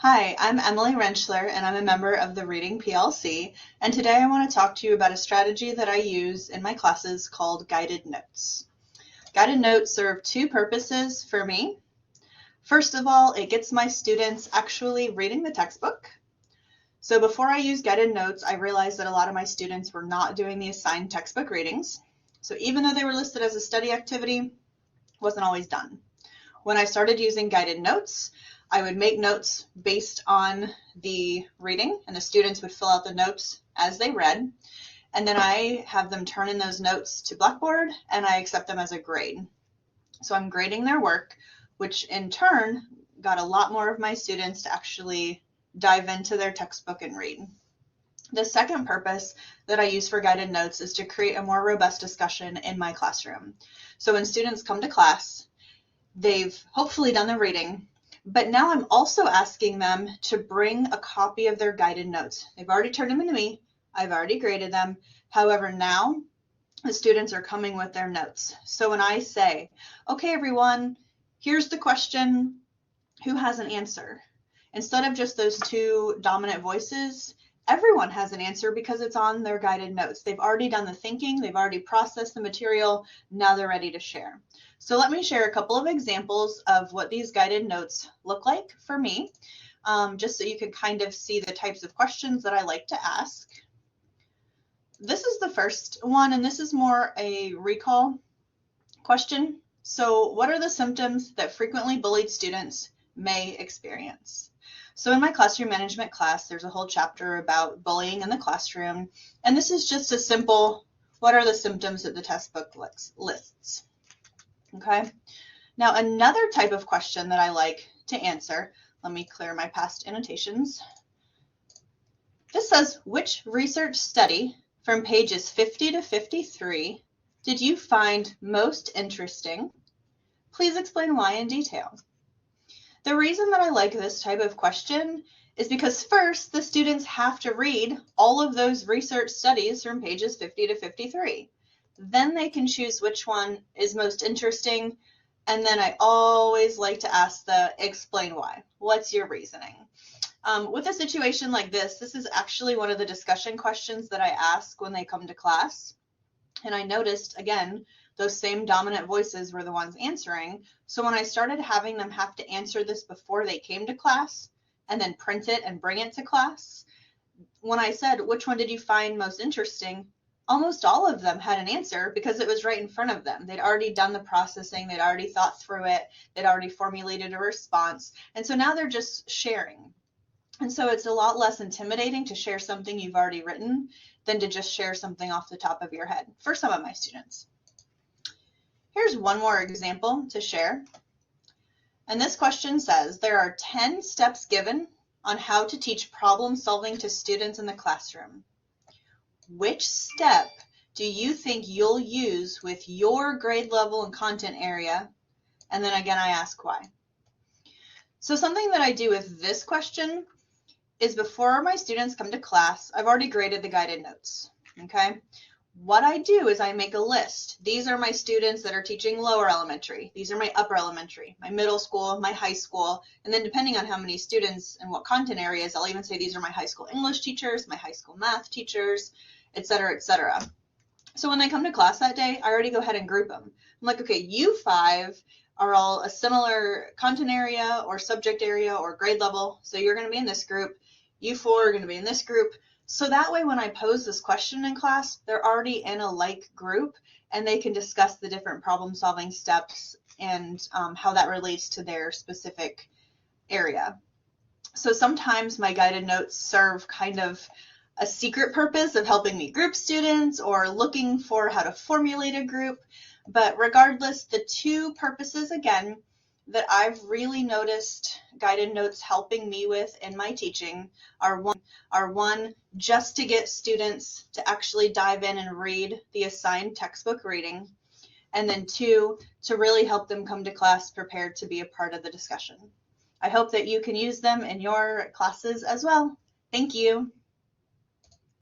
Hi, I'm Emily Rentschler, and I'm a member of the Reading PLC. And today I want to talk to you about a strategy that I use in my classes called guided notes. Guided notes serve two purposes for me. First of all, it gets my students actually reading the textbook. So before I used guided notes, I realized that a lot of my students were not doing the assigned textbook readings. So even though they were listed as a study activity, it wasn't always done. When I started using guided notes, I would make notes based on the reading, and the students would fill out the notes as they read. And then I have them turn in those notes to Blackboard, and I accept them as a grade. So I'm grading their work, which in turn got a lot more of my students to actually dive into their textbook and read. The second purpose that I use for guided notes is to create a more robust discussion in my classroom. So when students come to class, they've hopefully done the reading, but now I'm also asking them to bring a copy of their guided notes. They've already turned them into me. I've already graded them. However, now the students are coming with their notes. So when I say, okay, everyone, here's the question, who has an answer? Instead of just those two dominant voices, everyone has an answer because it's on their guided notes. They've already done the thinking, they've already processed the material, now they're ready to share. So let me share a couple of examples of what these guided notes look like for me, just so you can kind of see the types of questions that I like to ask. This is the first one, and this is more a recall question. So what are the symptoms that frequently bullied students may experience? So in my classroom management class, there's a whole chapter about bullying in the classroom, and this is just a simple, what are the symptoms that the textbook lists? Okay. Now another type of question that I like to answer, let me clear my past annotations. This says, which research study from pages 50 to 53 did you find most interesting? Please explain why in detail. The reason that I like this type of question is because first, the students have to read all of those research studies from pages 50 to 53. Then they can choose which one is most interesting. And then I always like to ask the explain why. What's your reasoning? With a situation like this is actually one of the discussion questions that I ask when they come to class. And I noticed, again, those same dominant voices were the ones answering. So when I started having them have to answer this before they came to class and then print it and bring it to class, when I said, which one did you find most interesting? Almost all of them had an answer because it was right in front of them. They'd already done the processing. They'd already thought through it. They'd already formulated a response. And so now they're just sharing. And so it's a lot less intimidating to share something you've already written than to just share something off the top of your head for some of my students. Here's one more example to share. And this question says, there are 10 steps given on how to teach problem solving to students in the classroom. Which step do you think you'll use with your grade level and content area? And then again, I ask why. So something that I do with this question is before my students come to class, I've already graded the guided notes, okay? What I do is I make a list. These are my students that are teaching lower elementary. These are my upper elementary, my middle school, my high school, and then depending on how many students and what content areas, I'll even say these are my high school English teachers, my high school math teachers, et cetera, et cetera. So when they come to class that day, I already go ahead and group them. I'm like, okay, you five are all a similar content area or subject area or grade level, so you're going to be in this group. You four are going to be in this group. So that way when I pose this question in class, they're already in a like group and they can discuss the different problem solving steps and how that relates to their specific area. So sometimes my guided notes serve kind of a secret purpose of helping me group students or looking for how to formulate a group. But regardless, the two purposes, again, that I've really noticed guided notes helping me with in my teaching are one, just to get students to actually dive in and read the assigned textbook reading, and then two, to really help them come to class prepared to be a part of the discussion. I hope that you can use them in your classes as well. Thank you.